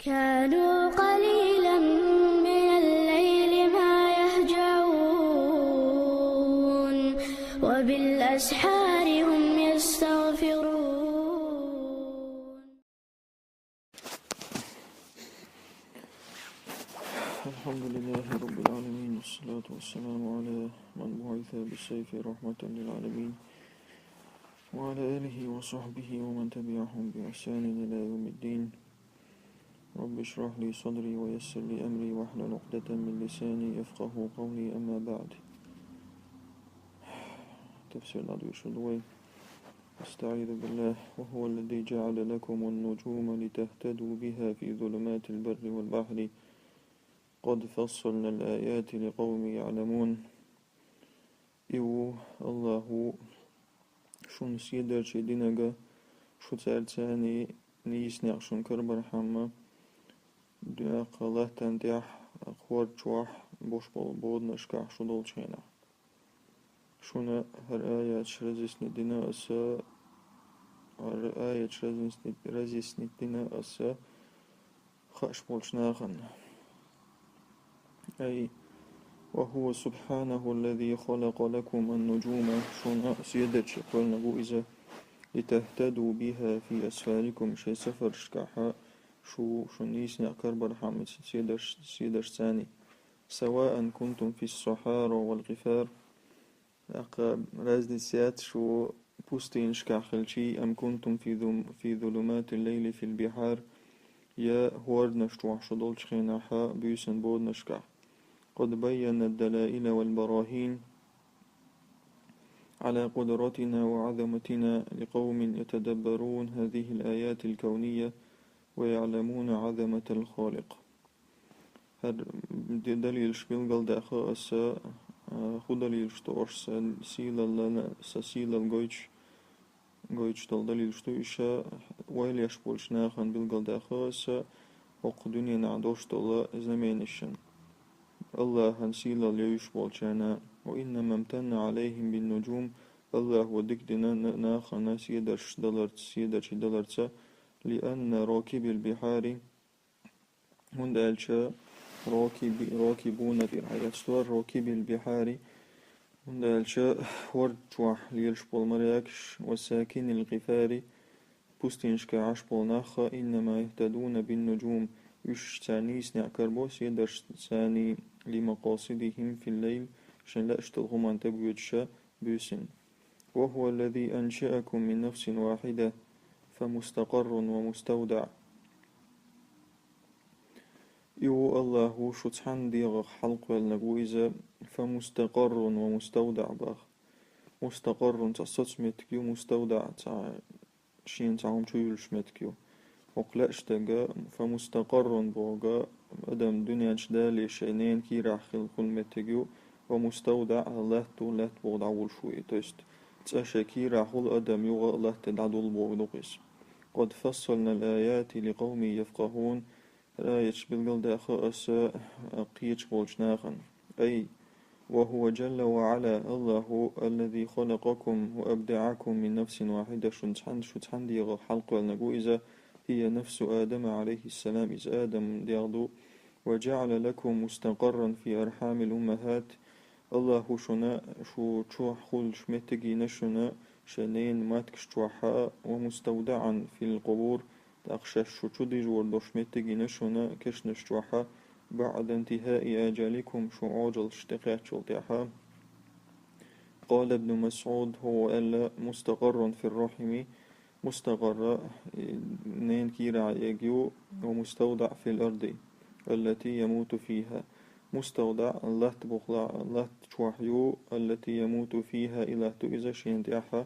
كانوا قليلا من الليل ما يهجعون وبالأسحار هم يستغفرون. الحمد لله رب العالمين، والصلاة والسلام على من بعث بالسيف رحمة للعالمين، وعلى آله وصحبه ومن تبعهم بإحسان إلى يوم الدين. رب اشرح لي صدري ويسر لي أمري واحلل عقدة من لساني يفقه قولي. أما بعد، تفسير العدو الشدوي. استعيذ بالله. وهو الذي جعل لكم النجوم لتهتدوا بها في ظلمات البر والبحر قد فصلنا الآيات لقوم يعلمون. Allahu šun siedarči dinaga šucērcēni nīsņāk šun karbarhamma duaqalahtan tiah khwarchuah boshbol bodnashka šudolčēna. Šuna har ājāt šrazisni dina asa har ājāt šrazisni dina asa khashbolčnāhan. أي وهو سبحانه الذي خلق لكم النجوم شون سيدتش قلنا إذا لتهتدوا بها في أسفاركم شي سفر شكاحا شو نيسنا كربر حامد سيدرش ثاني سواء كنتم في الصحارى والغفار أقا رازدي سيات شو بوستين شكاحلشي أم كنتم في ظلمات الليل في البحار يا هوردنا شتوح شدول شخيناحا بيسن بودنا شكاح. قد بينا الدلائل والبراهين على قدرتنا وعظمتنا لقوم يتدبرون هذه الآيات الكونية ويعلمون عظمة الخالق. هر دليل شبيل داخل أسا خدليل شتوش سسيل الجويتش دليل شتوشا ويليش بولشناخن بالقل داخل أسا وقدنيا نعدوش دلا زمانشن. الله هنسيل اليوش بولشانا وإنما امتن عليهم بالنجوم. الله ودك دنا ناخنا سيدرش دلرتسا لأن راكب البحار هند ألشا راكبون في الحياة ستوار راكب البحار هند ألشا ورجوح ليلش بولمرياكش وساكن الغفار بوستينش كعش بولناخا إنما يهتدون بالنجوم يش تانيس نعكربوس يدرش ثاني لمقاصدهم في الليل شن لا اشتغلهم عن تبويتشا بوسن. وهو الذي أنشأكم من نفس واحدة فمستقر ومستودع. الله شتحن ديغ حلق والنقويزة فمستقر ومستودع باخ. مستقر تصص متكيو مستودع شين تعهم شويلش متكيو وقلقش تجا فمستقر بوجا أدم دنيا شدالي شينين كي راح خلق المتجو ومستودع الله تولت بوضع والشوي تست تأشكي راح الأدم يوغا الله تدعدل بوضقس. قد فصلنا الآيات لقوم يفقهون. رايش بالقل داخل أسا قيتش بولشناخن. أي وهو جل وعلا الله الذي خلقكم وأبدعكم من نفس واحدة شتحن ديغ حلق والنقو إذا هي نفس آدم عليه السلام إذ آدم ديغدو وجعل لكم مستقرا في أرحام الأمهات. الله شنا شو تشوح خل شمتجي نشنا شنين ماتكش توحا ومستودعا في القبور تأخشش شو تدي جور شمتجي نشنا كش نشتوحا بعد انتهاء آجالكم شو عاجل اشتقاق شلتحا. قال ابن مسعود هو ألا مستقر في الرحم مستقر نين كيرا يجيو ومستودع في الأرض التي يموت فيها. مستودع الله تبخلع الله تشوحيو التي يموت فيها إلى تؤذى شين تيحا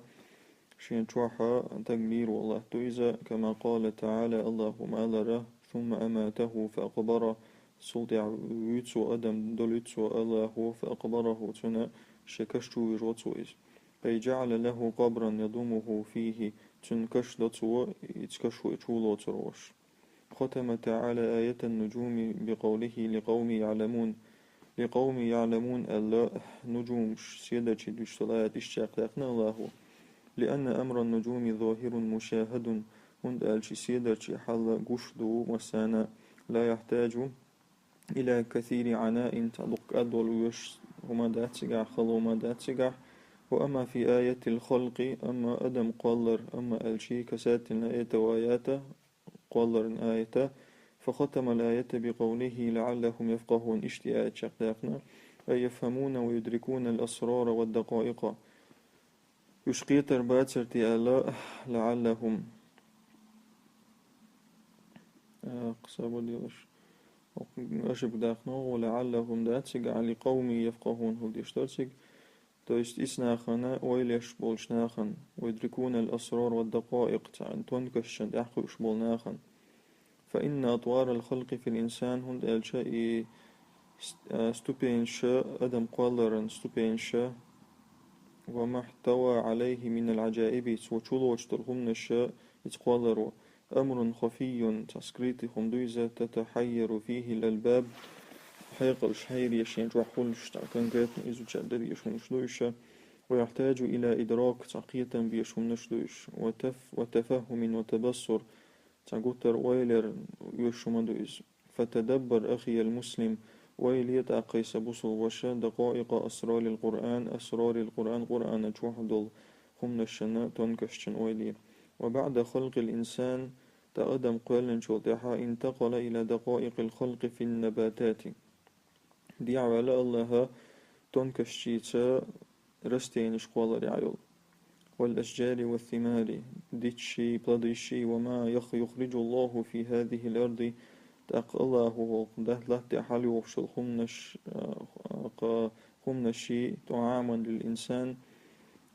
شين تشوحا تقدير والله تؤذى كما قال تعالى اللهم ألره ثم أماته فأقبره سلطع ويتسو أدم دلتسو الله فأقبره تنا شكشتو ويروتسويز. أي جعل له قبرا يضمه فيه تنكش دتسو يتكشو يتولو تروش. ختم تعالى آية النجوم بقوله لقوم يعلمون ألا نجوم سيدة دشتلايات اشتاقنا الله. لأن أمر النجوم ظاهر مشاهد هند ألشي سيدة حل قشدو مسانا لا يحتاج إلى كثير عناء تدق أدول ويش هما داتسجع خلو ما داتسجع. وأما في آية الخلق أما أدم قالر أما الشي كسات الآية وآياته قالر آية فختم الآية بقوله لعلهم يفقهون اشتئاء شقيقنا أي يفهمون ويدركون الأسرار والدقائق يشقيتر باترتي ألا لعلهم قصابة ديوش أشب داخنا ولعلهم داتسجع لقوم يفقهون هو ديشترسج. То есть إسناخنا ويليش بولشناخن ويدركون الأسرار والدقائق تعن تونكشن يحقوش بولناخن. فإن أطوار الخلق في الإنسان هند الشيء ستوبينش أدم قالرن ستوبينش وما احتوى عليه من العجائب وشلوش ترهمنش يتقالروا أمر خفي تسكريت خمدويزة تتحير فيه الألباب حيقل شحير يشين جوحولش كونكريت إزو تشادر يشونش دويش ويحتاج إلى إدراك تعقية بيشونش دويش وتفهم وتبصر تعقوتر ويلر يشوم دويش. فتدبر أخي المسلم ويليت أقيس بصر وشا دقائق أسرار القرآن قرآن جوحدل هم نشنا تنكشن ويلي. وبعد خلق الإنسان تقدم قولا شوطحا انتقل إلى دقائق الخلق في النباتات دي على الله تنكشيتا رستين شقوال رعيول والأشجار والثمار ديتشي بلديشي وما يخرج الله في هذه الأرض تاق الله دهله تحالي وفشل خمنشي طعاما للإنسان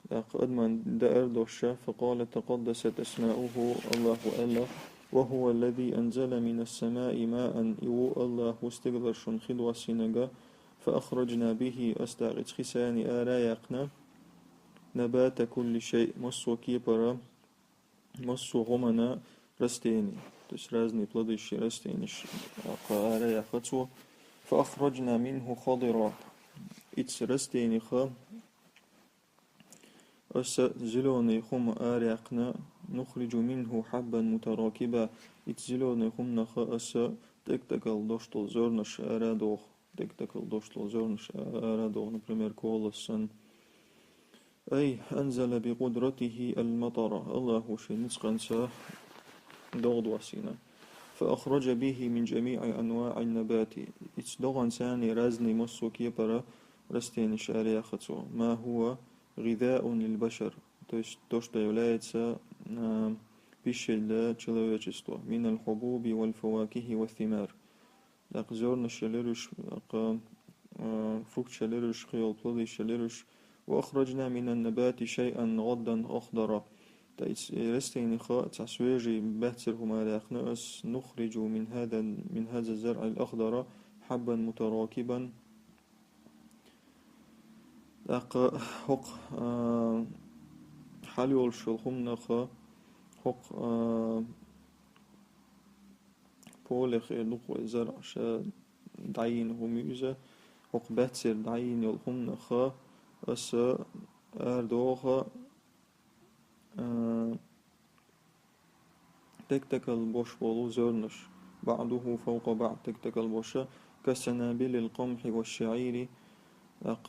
تاق أدمن دائر دوشا فقال تقدست أسماؤه الله ألا وهو الذي أنزل من السماء ماء إيو الله استقدر شنخد وسنجا فأخرجنا به أستغت خسان آرايقنا نبات كل شيء مصو كيبرا مصو غمنا رستيني تسرازني بلدش رستيني آرايقتو فأخرجنا منه خضرا إتس رستيني خا أس زلوني خم آرايقنا نخرج منه حبا متراكبا إتزلوني خم نخا أس تكتكال دوشتل زورنش آرادوخ تكتكال دوشتل زورنش آرادوخ نبريمير كولسن أي أنزل بقدرته المطر الله شي نسقنسا دوغد وسينا فأخرج به من جميع أنواع النبات إتدغن ساني رازني مصو كيبرا رستين شاريا خطو ما هو غذاء للبشر توشتا يولايتسا بيشل человечество من الحبوب والفواكه والثمار داق زورنا شليرش فروكت شليرش خيال بلدي شليرش وأخرجنا من النبات شيئا غدا أخضر رستين خاء تسويجي بهتر هما لاخنأس نخرج من هذا الزرع الأخضر حبا متراكبا داق حق حليول شلهم نخا حق بولخ لقو زرع شا دعين هميزة حق بهتر دعين يلهم نخا أس أردوغا تكتكل بوش بولو زرنش بعضه فوق بعض تكتكل بوشا كسنابل القمح والشعير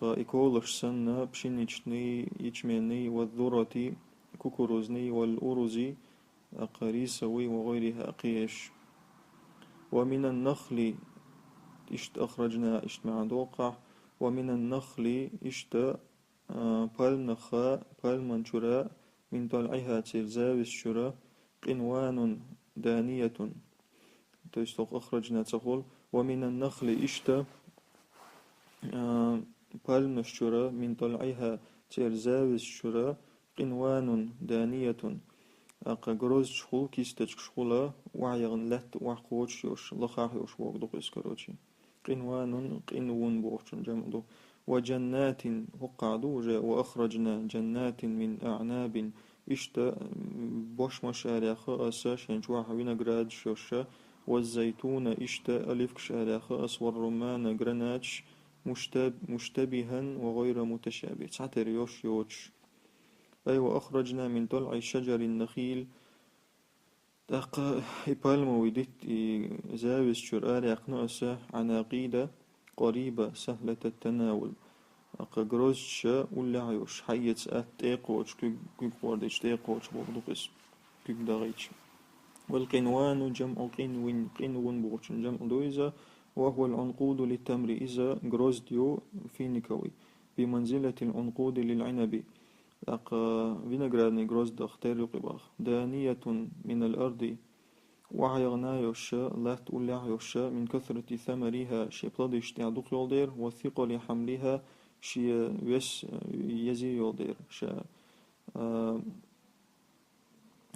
إكولش سنة بشنيشني يجميني والذرة كوكوروزني والأرزي ريسوي وغيرها قيش. ومن النخل أخرجنا مع دوقع ومن النخل بالمنشراء من طلعها تلزاوز شراء قنوان دانية أخرجنا تقول ومن النخل بالمنشراء من طلعها تلزاوز شراء قنوان دانية جروز شخول كيستج شخولا وعيغن لت وعقوش يوش لخاح يوش وقدق اسكروشي قنوان بوشن جمدو وجنات وقعدوجة وأخرجنا جنات من أعناب بوش مشاريا خاصة شنجوح وينغراد شوشة والزيتون ألف شاريا خاص والرمان جرناتش مشتبها وغير متشابه تعتر يوش أي وأخرجنا من طلع شجر النخيل تاق إبالمو ويدت زاويس شر آري أقنأسة عن عقيدة قريبة سهلة التناول أقا جروزش ولا عيوش حيت تيقوش كيك واردش تيقوش بوغدوكس كيك داغيتش والقنوان جمع قنوين قنون بوغش جمع دويزة وهو العنقود للتمر إذا جروزديو فينيكوي بمنزلة العنقود للعنب أقا فينغرادني جروزد اختار يقباخ دانية من الأرض وعيغنايوش لا تقول لعيوش من كثرة ثمرها شي بلادش تعدوق يولدير وثقل حملها شي يس يزي يولدير شا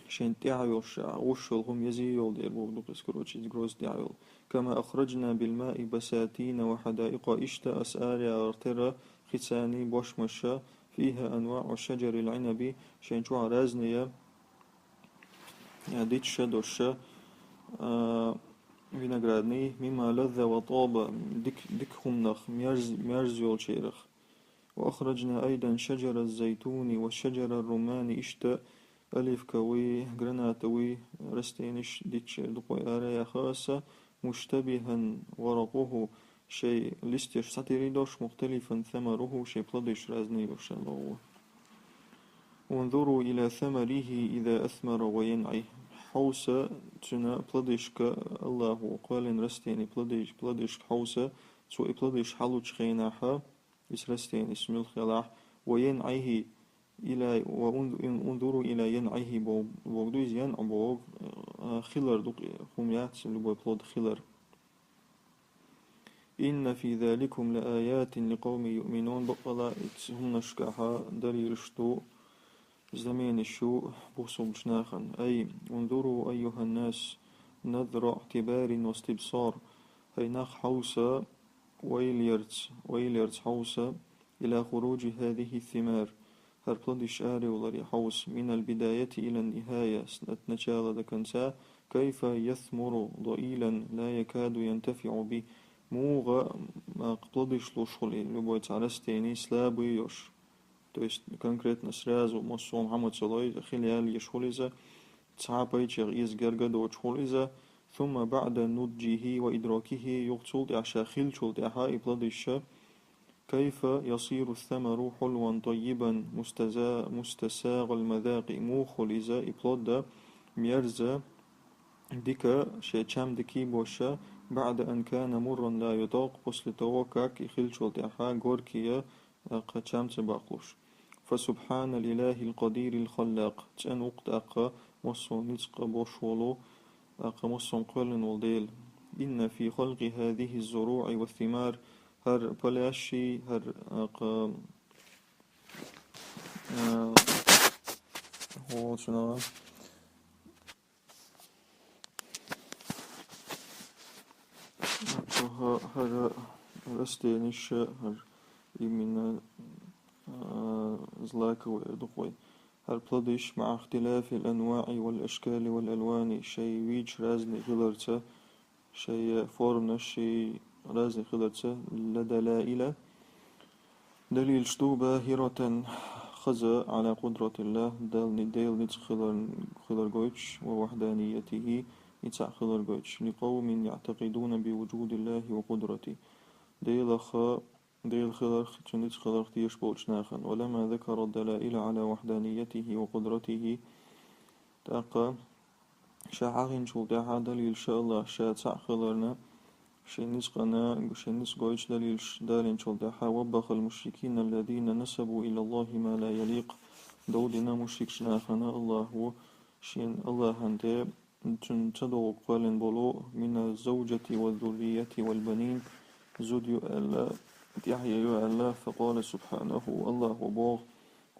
شين تعيوش وشل هم يزي يولدير بوغدوق اسكروتش جروز تعيول كما أخرجنا بالماء بساتين وحدائق إشتا أسآريا أرترا ختاني بوشمشا فيها أنواع شجر العنب شين شو عرازنيا ديت شدوش فينغرادني مما لذ وطاب دكهم نخ ميرز يول شيرخ وأخرجنا أيضا شجر الزيتون والشجر الرمان إشتا ألف كوي جرناتوي رستينش ديتش دقوي آريا خاصة مشتبها ورقه شيء لستش ساتيريدوش مختلفا ثمره شيء بلدش رازني الله وانظروا إلى ثمره إذا أثمر وينعي حوسة تنا بلدشك الله قال رستيني بلدش حوسة سو بلدش حلوش خيناها إس رستيني اسم الخلاح وينعيه إلى وانظروا إلى ينعيه بوغدوز ينع بوغ خلر دوك خميات لبوي بلود خلر إن في ذلكم لآيات لقوم يؤمنون بقلا هم نشكاها دليل شتو زمين الشو بوصل شناخا أي انظروا أيها الناس نذر اعتبار واستبصار هيناخ حوسة ويليرتس حوسة إلى خروج هذه الثمار هربلدش آري ولري حوس من البداية إلى النهاية نتشال دكنسا كيف يثمر ضئيلا لا يكاد ينتفع به موغا ما قبلدش لوشولي لبويت عرستيني سلابي يوش то есть конкретно сразу мосом Мухаммад صلى خلال يشوليزا تعبيتش إز جرجدو تشوليزا ثم بعد نضجه وإدراكه يقتل عشا خلشل دعها إبلادش كيف يصير الثمر حلوا طيبا مستساغ المذاق موخليزا إبلاد ميرزا ديكا شيشام ديكي بوشا بعد أن كان مرا لا يطاق после того как خلشل دعها غوركيا قشام تباقلوش فسبحان الإله القدير الخلاق تأن وقت أقا مصو نتق بوشولو أقا مصو قلن والديل إن في خلق هذه الزروع والثمار هر بلاشي هر أقا هو شنو هر رستينش هر يمين زلاك ويدقوي هالبلدش مع اختلاف الأنواع والأشكال والألوان شي ويج رازني غلرته شي فورم شي رازني غلرته لدلائل دليل شتو باهرة خزا على قدرة الله ديل نتس خلر جويتش ووحدانيته نتس خلر جويتش لقوم يعتقدون بوجود الله وقدرته ديل خلر تنتس خلر تيش بولشناخن ولما ذكر الدلائل على وحدانيته وقدرته تاقا شاعرين شو دعا دليل شاء الله شاء خلرنا شينيس قنا شينيس قويش دليل دالين شو دعا وبخ المشركين الذين نسبوا إلى الله ما لا يليق دودنا مشرك شناخنا الله شين الله هنده تدعو قالن بولو من الزوجة والذرية والبنين زوديو ألا يحيى الله فقال سبحانه الله وبوغ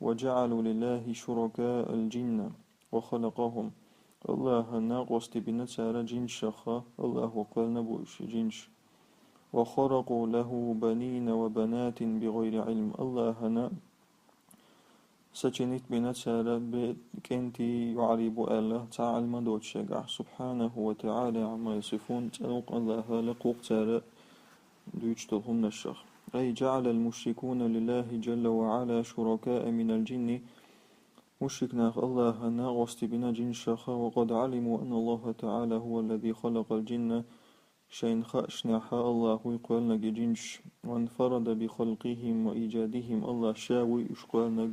وجعلوا لله شركاء الجن وخلقهم الله ناقص بنتسار جنش شخا الله وقال نبوش جنش وخرقوا له بنين وبنات بغير علم الله نا سجنت بنتسار كنتي يعرب الله تعالى مدوت شجع سبحانه وتعالى عما يصفون تلوق الله لقوق تار دويتشتلهم نشخ أي جعل المشركون لله جل وعلا شركاء من الجن مشركنا الله ناغوستي بنا جن شخا وقد علموا أن الله تعالى هو الذي خلق الجن شين خاشنحا الله يقولنا جنش وانفرد بخلقهم وإيجادهم الله شاوي يشقولنا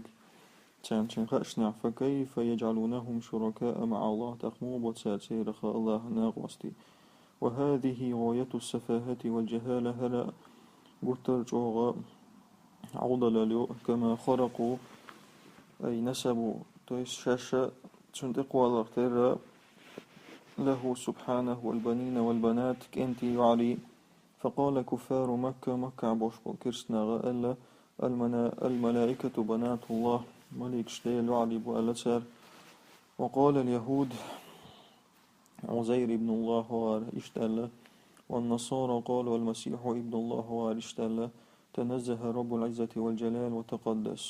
تان شين خاشنح فكيف يجعلونهم شركاء مع الله تقموب وتساتير الله ناغوستي وهذه غاية السفاهة والجهالة هلا قتر جوغا عوضل كما خرقوا أي نسبوا تويس شاشة تندقوا على له سبحانه والبنين والبنات كنتي يعلي فقال كفار مكة بوشبو كرسنا غألا الملائكة بنات الله ملك شتيل يعلي بؤلتر وقال اليهود عزير ابن الله وار اشتألا والنصارى قالوا المسيح ابن الله وار اشتألا تنزه رب العزة والجلال وتقدس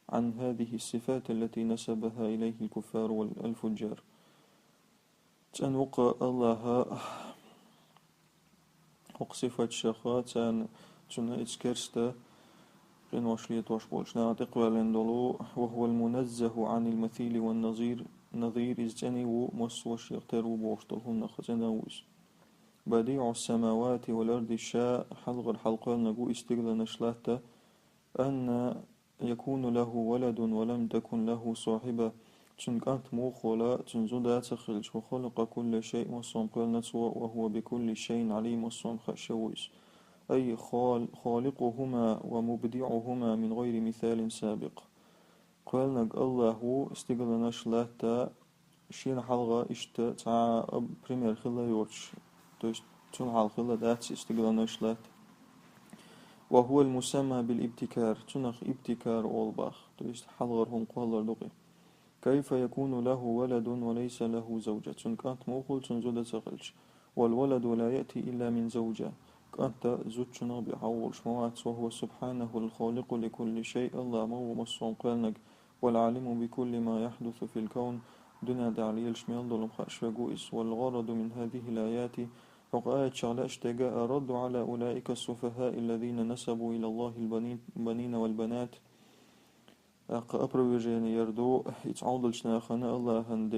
عن هذه الصفات التي نسبها إليه الكفار والفجار تنوق الله صفة شخات تنا إتسكرستا غين وشليت وشبولش نعتق والندلو وهو المنزه عن المثيل والنظير نظير إزجني ومسوش يغترو بوشتلهن خزنوز بديع السماوات والأرض الشاء حلق الحلقة نقو استقل نشلاته أن يكون له ولد ولم تكن له صاحبة تنكنت موخولا تنزودا تخلج وخلق كل شيء وصنقل نتوى وهو بكل شيء عليم وصنخ شويس أي خالقهما ومبدعهما من غير مثال سابق قال الله استقل نشلاته شين حلقة اشت تاع بريمير خلا يورش تون حلقة داتس استقل نشلات وهو المسمى بالابتكار تنخ ابتكار أولباخ حلغرهم قولر دقي كيف يكون له ولد وليس له زوجة كانت موخل تنزود تغلش والولد لا يأتي إلا من زوجة كانت زوجنا بحول شموات وهو سبحانه الخالق لكل شيء الله مو مصون قلنك والعالم بكل ما يحدث في الكون دون دعلي الشمال ظلم خأش وقوئس والغرض من هذه الآيات وقآية شغلة اشتقاء رد على أولئك السفهاء الذين نسبوا إلى الله البنين والبنات أبروجين يردو يتعوض الشناخنا الله هند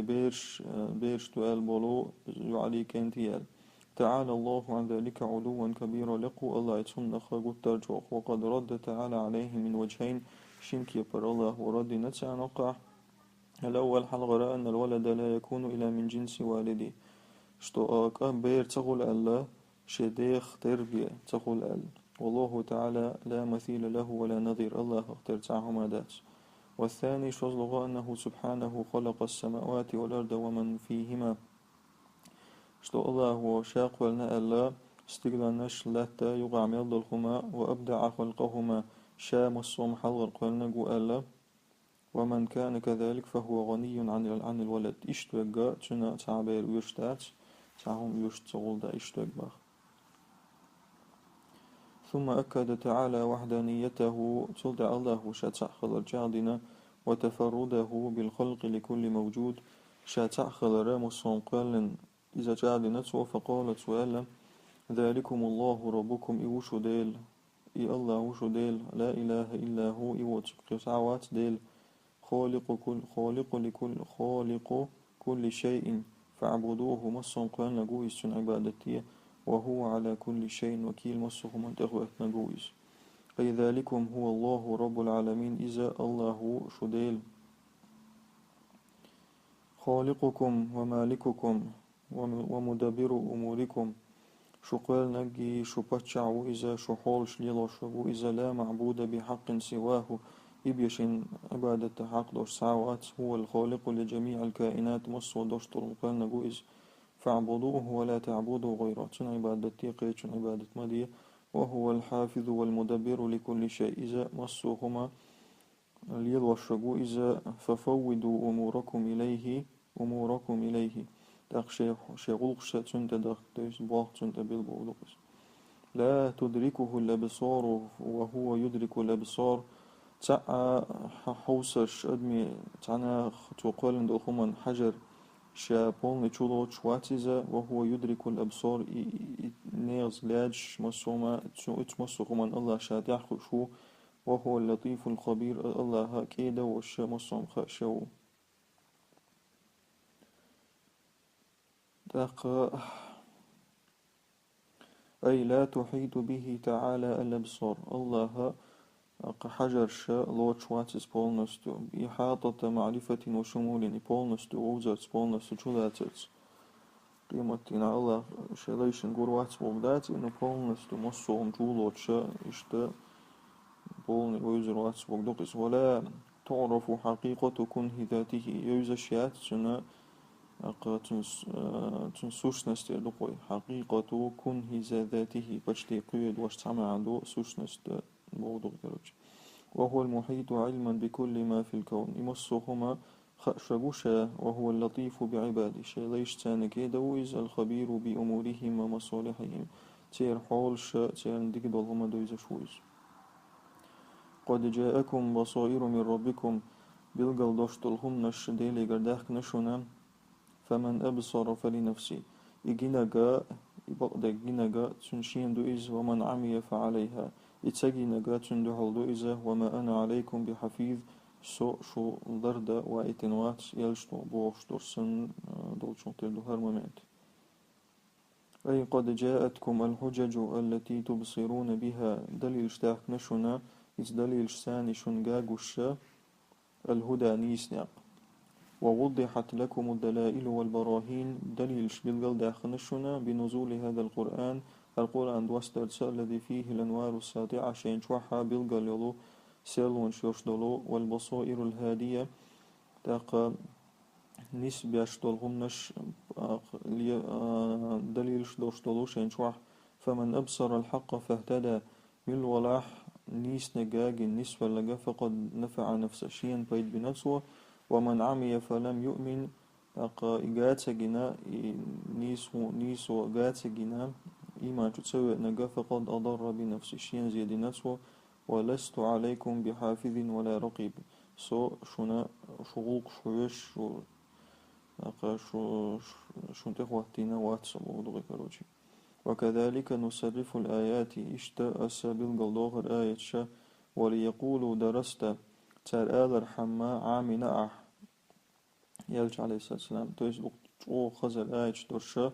بيرش توال بولو يعلي كنتيال تعالى الله عن ذلك علوا كبيرا لقوا الله يتسن خاقو الترجوخ وقد رد تعالى عليه من وجهين شمك يبر الله ورد نتسع نقع الأول حلغ أن الولد لا يكون إلا من جنس والدي شتو بير تقول ألا شديخ تربية تقول ألا والله تعالى لا مثيل له ولا نظير الله اختر تعهم دات والثاني شزلغ أنه سبحانه خلق السماوات والأرض ومن فيهما شتو الله وشاق ولنا ألا استقلناش لاتا يقع ميضلهما وأبدع خلقهما شام الصوم حلغ قلنا ألا ومن كان كذلك فهو غني عن الولد اشتوغا تنا تعبير ويشتات تعهم يشتغل دا اشتوغ ثم أكد تعالى وحدانيته تلدع الله شاتعخل الجادنا وتفرده بالخلق لكل موجود شاتعخل رامس قال إذا جادنا فقالت سؤالا ذلكم الله ربكم إيوشو ديل إي الله وشو ديل لا إله إلا هو إيوتك سعوات ديل خالق كل شيء فاعبدوه مصن قال نقويس عبادتي وهو على كل شيء وكيل مصه من تغوات نقويس أي ذلكم هو الله رب العالمين إذا الله شديل خالقكم ومالككم ومدبر أموركم شقال نجي شبتشعو إذا شحول شليل شبو إذا لا معبود بحق سواه إبيشن عبادة حق دوش ساوات هو الخالق لجميع الكائنات مصو دوش طرقال نجويز فاعبدوه ولا تعبدوا غيره تن عبادتي قيتشن عبادة مدية وهو الحافظ والمدبر لكل شيء إذا مصوهما اليد والشقو إذا ففوضوا أموركم إليه داق شغلق شتن تدق ديس باق تن تبيل بولوكس لا تدركه الأبصار وهو يدرك الأبصار تاع حوسش أدمي تاعنا تقول دخومن حجر شابون لتشولو تشواتيزا وهو يدرك الأبصار نيرز لاج مسوما تمسوخمن الله شاتح شو وهو اللطيف الخبير الله كيدا وش مسوم خشو تاق أي لا تحيط به تعالى الأبصار الله أق حجر شا لوتش واتس بولنستو بإحاطة معرفة وشمول بولنستو وزرت بولنستو جولاتس قيمتنا الله شليشن قور واتس بولدات إنه بولنستو مصوم جولوتش إشتا بولني ويزر واتس بولدقس ولا تعرف حقيقة كنه ذاته يوزا شيات سنة تنسوشنست لقوي حقيقة كنه ذاته بشتي قيد واش تعمل عنده سوشنست بوضوء كروج وهو المحيط علما بكل ما في الكون يمصهما خشبوشا وهو اللطيف بعباده شي ليش تانكي دويز الخبير بأمورهم ومصالحهم تير حول شا تير نديك دولهما دويز شويز قد جاءكم بصائر من ربكم بلغل دوشتلهم نش ديلي قرداخ نشونا فمن أبصر فلنفسه إجيناغا يبقى جيناغا تنشين دوئز ومن عمي فعليها إتساجيناغا تندحل دوئزة وما أنا عليكم بحفيظ سو شو لردا وإتنوات يلشتو بوشتورسن دولشون تلدو هرمومنت أي قد جاءتكم الحجج التي تبصرون بها دليل اشتاق نشنا إز دليل ساني شنغاغوش الهدى نيسناق ووضحت لكم الدلائل والبراهين دليل بالقل داخنشنا بنزول هذا القرآن دوسترس الذي فيه الأنوار الساطعة شين شوحا بالقل يلو سيلون شوشدلو والبصائر الهادية تاق نسبة شدلهم نش دليل شدلو شين شوح فمن أبصر الحق فاهتدى من ولاح نيس نجاج النسبة لجا فقد نفع نفسه شين بيد بنفسه ومن عمي فلم يؤمن إجاتجنا نيسو جاتجنا إيمان تسوي نجا فقد أضر بنفسه شين زيد نفسه ولست عليكم بحافظ ولا رقيب شنا شغوق شويش شو تخواتنا واتس موضوع كروجي وكذلك نصرف الآيات اشتأس بالقلوغ الآية شا وليقولوا درست تار آلر حما عامنا يلج عليه الصلاة والسلام تويس او خزر آية درشا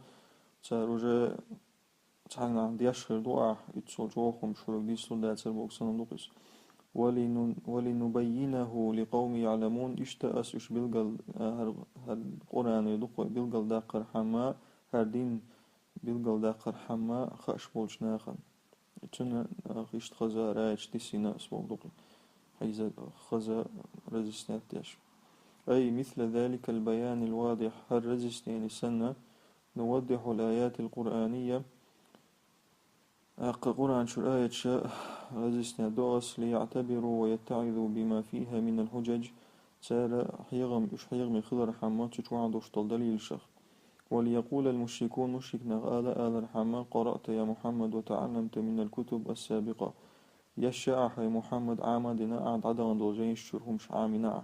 تار وجه تحنا عند يشهر دعاء يتصل جوخم شروق دي سلدات سربوكسنا نقص ولنبينه لقوم يعلمون اشتأس اش بالقل القرآن يدقوا بالقل داقر حما هردين بالقل داقر حما خاش بولش ناخن تنا خيشت خزا رايج تسينا اسمه دقي حيز خزا رزستنات ديش أي مثل ذلك البيان الواضح هل رزستين سنة نوضح الآيات القرآنية قرآن شو الآية شاء رزستنا دوغس ليعتبروا ويتعظوا بما فيها من الحجج تارى حيغم خضر حمات تشوع دوشتل دليل شخ وليقول المشركون مشركنا آل رحمة قرأت يا محمد وتعلمت من الكتب السابقة يشاء يا محمد عامدنا أعد عدغن دوجين الشرهم شعامنا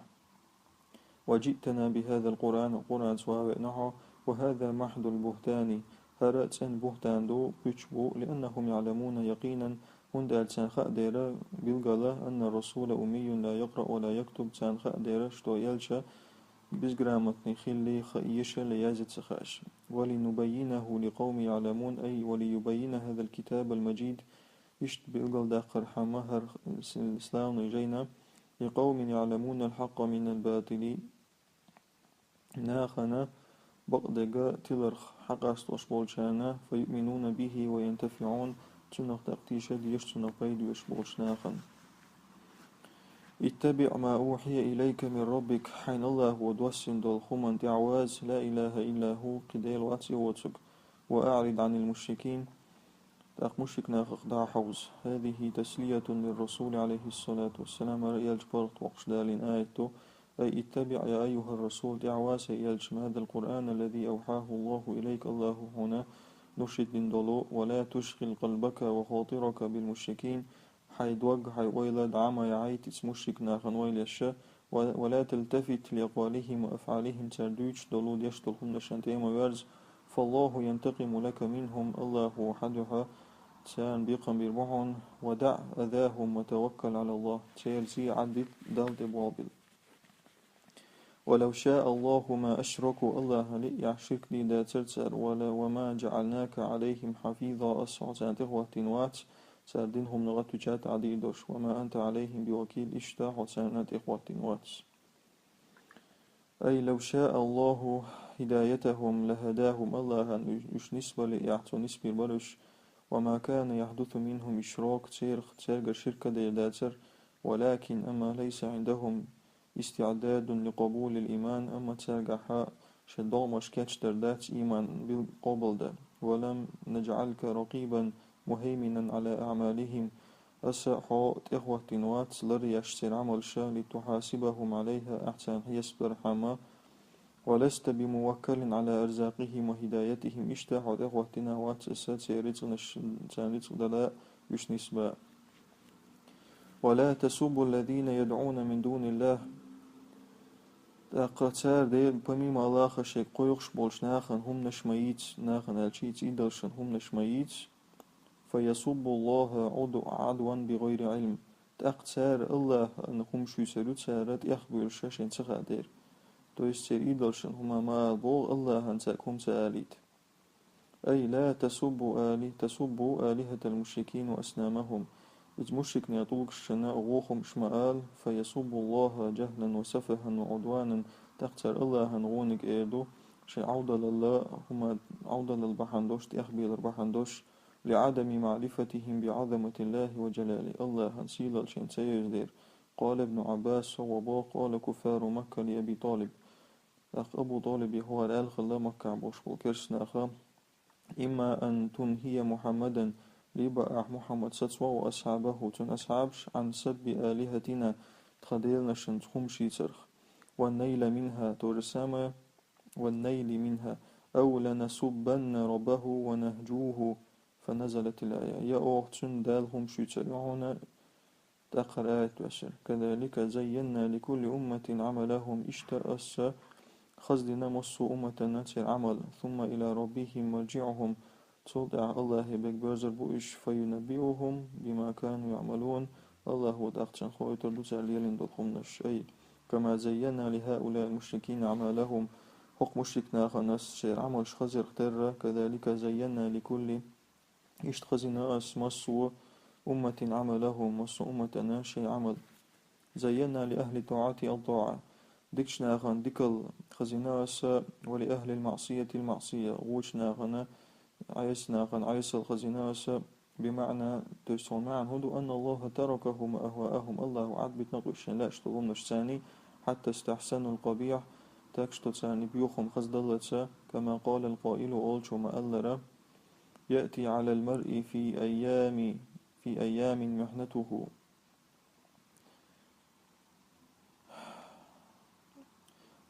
وجئتنا بهذا القرآن سواء نحو وهذا محض البهتان هرأتسن بهتان دو بيشبو لأنهم يعلمون يقينا هند ألسان خأدير بالغلا أن الرسول أمي لا يقرأ ولا يكتب تسان خأدير شتو يلشا بزجرامتني خلي خيش ليازت سخاش ولنبينه لقوم يعلمون أي وليبين هذا الكتاب المجيد يشت بيقل داقر حمهر الإسلام نجينا لقوم يعلمون الحق من الباطل ناخنا بقدقا تلرخ حق استوشبولشانا فيؤمنون به وينتفعون تنق تقتيشة ديشتنا قيد يشبولش ناخن اتبع ما أوحي إليك من ربك حين الله ودوسن دولخما دعواز لا إله إلا هو قديل واتي واتسك وأعرض عن المشركين تاق مشرك ناخخ دع حوز هذه تسلية للرسول عليه الصلاة والسلام رئيال جبرت وقش دالين آيته أي اتبع يا أيها الرسول دعواز يلجم هذا القرآن الذي أوحاه الله إليك الله هنا نشد دلو ولا تشغل قلبك وخاطرك بالمشركين حيد وجه حي ويلد عما يعيت اسم مشرك ناخن ويل يشا ولا تلتفت لأقوالهم وأفعالهم تردوش دلو يشتلهم نشانتهم ويرز فالله ينتقم لك منهم الله وحدها تان بيقم بربعون ودع أذاهم وتوكل على الله تيرزي عدد دالد بوابل ولو شاء الله ما أشركوا الله لي شرك لي دا ترتر ولا وما جعلناك عليهم حفيظا أصعد إخوة وات سردينهم نغت جات عديدوش وما أنت عليهم بوكيل إشتاح وسنات إخوة وات أي لو شاء الله هدايتهم لهداهم الله أن يش نسبة لإعطوا نسبة البرش وما كان يحدث منهم إشراك تيرغ شركة داتر ولكن أما ليس عندهم استعداد لقبول الإيمان أما ترجع شدال مشكاتش دردات إيمان بالقبول ده ولم نجعلك رقيبا مهيمنا على أعمالهم أسحاء إخوة وات لريشتر عمل شا لتحاسبهم عليها أحسن يسبر حما ولست بموكل على أرزاقهم وهدايتهم اشتاح إخوة وات ساتيرتنا دلاء يش نسبة ولا تسبوا الذين يدعون من دون الله قطار دير بميم الله خشيك قيقش بولش ناخن هم نشميت ناخن الشيت إدرشن هم نشميت فيسب الله عدوا بغير علم تقتار الله أنهم شو يسرود سارت يخبر شاشين تغادر تو يستر إدرشن هما ما بو الله أنتكم سآليت أي لا تسبوا آلهة المشركين وأسنامهم إذ مشرك نيطوك الشناء غوخم شمال فيسب الله جهلا وسفها وعدوانا تختار الله نغونك إيدو شي عودة لله هما عودة للبحندوش تأخبي للبحندوش لعدم معرفتهم بعظمة الله وجلاله الله هنسيل الشين سيجدير قال ابن عباس وبا قال كفار مكة لأبي طالب أخ أبو طالب هو الآل خلا مكة عبوش وكرسنا أخا إما أن تنهي محمدا ليبقى محمد ستسوى وأصحابه تن أصحابش عن سب آلهتنا تخديلنا شنتهم شيترخ والنيل منها ترسما والنيل منها أو لنسبن ربه ونهجوه فنزلت الآية يا أختن دالهم شيترعون تأخر آية بشر كذلك زينا لكل أمة عملهم اشتأس خزدنا مصو أمة ناتر عمل ثم إلى ربهم مرجعهم تودع الله بكبرزر بوش فينبئهم بما كانوا يعملون الله ودأختن خويتر لتعليل دلهم الشيء كما زينا لهؤلاء المشركين عملهم حق مشركنا خناس شير عمل شخزر اختر كذلك زينا لكل اشتخزنا مصو أمة عملهم مصو أمة ناشي عمل زينا لأهل طاعة الطاعة ديكشنا غن ديكل خزيناس ولأهل المعصية المعصية وشنا غن عيسنا غن عيس الخزيناس بمعنى تشتغل معن هدو أن الله تركهم أهواءهم الله عد بتنقش لا اشتغلنا ثاني حتى استحسنوا القبيح تاكشتو ثاني بيوخم خزدلتsa كما قال القائل أولشو مألرة يأتي على المرء في أيام محنته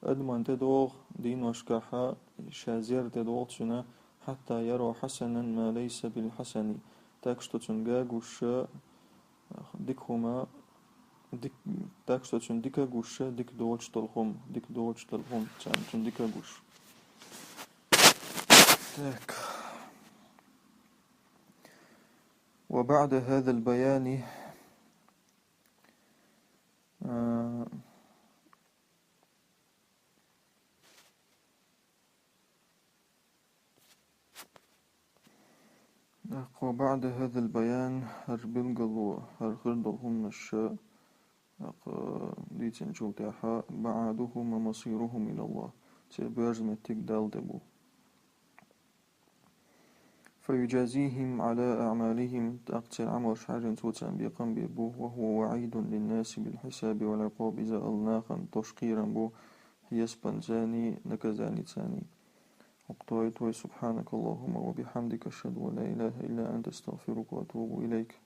أدمن تدوغ دين وشكحا شازير تدوغ تنا حتى يرى حسنا ما ليس بالحسن تاكشتو تنجاغوش ديكهما ديك تاكشتو تنديكاغوش ديك دوغش تلهم تنديكاغوش تاك. وبعد هذا البيان وبعد هذا البيان هربلغلو هرخردهم الشاء ديتن شوتاحا بعدهم ومصيرهم إلى الله تبرز متك دالدبو فيجازيهم على أعمالهم تأقتل عمر شعر توتان بيقام بيبو وهو وعيد للناس بالحساب والعقاب إذا ألناخا تشقيرا بو يسبن زاني نكزاني تاني وقطعت سبحانك اللهم وبحمدك أشهد أن لا إله إلا أنت استغفرك وأتوب إليك.